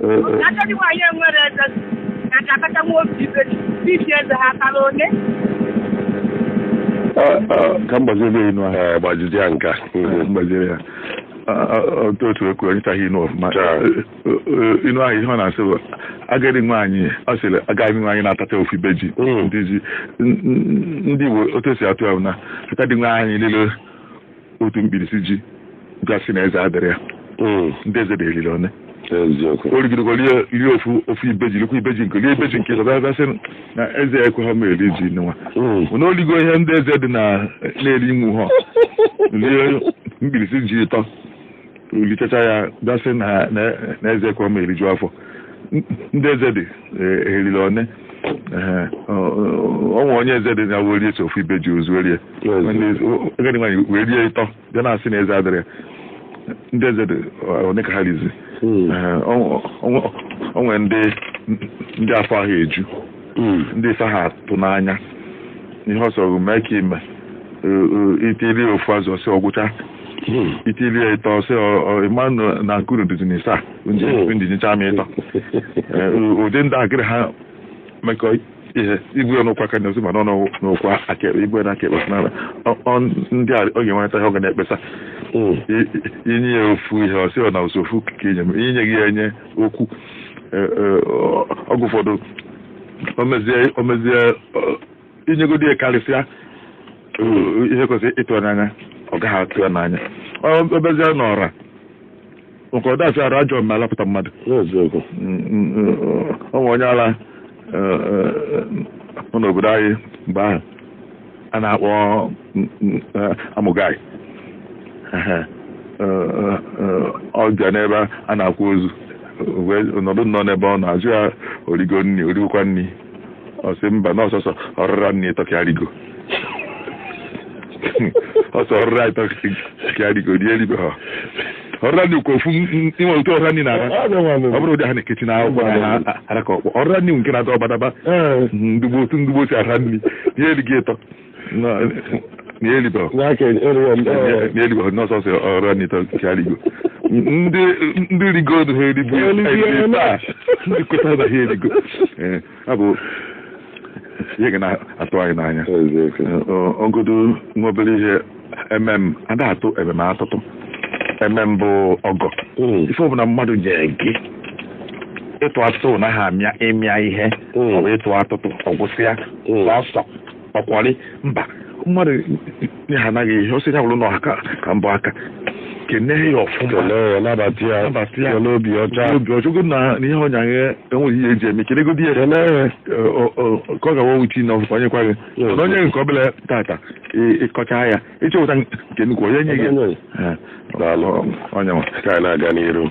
Agadi nwanyị nwere eze na akata nwa obi ibe eze ha akara onye ka mgbaziri inu ahụ gbajiri ya nka mgbaziri ya otu ekwu onyechaghị inu ọfụma inu ahụ ihe ọ na-asị bụ agadi nwaanyị ọ sịrị agadi nwaanyị na-atacha ofu ibe ji ndị Igbo otu esi atụ ya na agadi nwaanyị niile otu mkpirisi ji gasị na eze adịrị ya ndị eze dị elile one origidego rie ofu ibeji likwa ibeji nke lie ibeji nke ịzọgasị na eze ekwe ha ma eri ji nwa na oligo ihe ndị eze dị na-eri inwu ha lie mkpirisi ji ịtọ lichacha ya gasị na eze ekwe ha ma eri ju afọ ndị eze dị eriri one ọnwa onye eze dị na weri eche ofu ibeji ozuerie agadi nwaanyị wee rie ịtọ bịa na-asị na eze adịrị ya ndị eze dị one ka ha rizi onwe ndị afọ ahụ eju ndị ife ha atụ n'anya ihe ọsọ mee ka ime itili ofu azụ ọsị ọgwụcha itili ịtọ ọsị ịma na nkunu duzi na isa ndị nyecha m ịtọ ụdị ndị akịrị ha mekọ ihe ibu ya n'ụkwa aka nyozi ma nọ n'ụkwa ibu ya n'aka ekpesa n'ala ndị a oge nwerịta ihe ọ ga na-ekpesa inye ya ofu ihe ọsị ọ na osofu ka inye gị ya enye okwu ọgwụ ụfọdụ omezie inyegodi ya karịsịa ihe kwesịrị ịtụ n'anya ọ gaghị atụ ya n'anya obezie n'ọra nke ọ dasị arụ ajọ mme alapụta mmadụ onwe onye ala nọ n'obodo anyị mgbe ahụ a na-akpọ amụgai ọ bịa n'ebe a na-akwa ozu nọdụ nnọọ n'ebe ọ na-azụ ya origo nri origokwa nri ọ sị mba na ọsọsọ ọrịra nri tọkịarigo ọsọ ọrịra tọkịarigo rie eribe ha ọrịra nri kwa ofu inwe ụtọ ọrịra nri na-ara ọ bụrụ ụdị ha na-ekechi na akwụkwọ na ha ara ka ọkpọ ọrịra nri nke na-adọ ọgbadaba ndugbo si ara nri ihe erigo ịtọ n'elibe n'ọsọsọ ọrịra nri tọkịarigo ndị rigo ha eribu ndị kweta na ha erigo abụ ihe ga na-atụ anyị n'anya ogodo nwa obere ihe ada atụ ememe atụtụ emem bụ ọgọ ife ọbụla mmadụ nyere gị ịtụ atụtụ na ha ịmịa ihe ọ bụ ịtụ atụtụ ọgwụsịa ọsọ ọkwọrị mba mmadụ ha anaghị ihe ọsị ya bụrụ na ọha ka mbọ aka kene ya ọfụma nabata ya n'obi ọjọọ na ihe ọnya enweghị ihe eji eme kelegodi ya ka ọ gawa nwuchi na ọfụkwa nyekwa gị na onye nke ọbụla tata ịkọcha ya ịchọpụta nke nnukwu onye nye gị onye nwa ka na-aga n'iru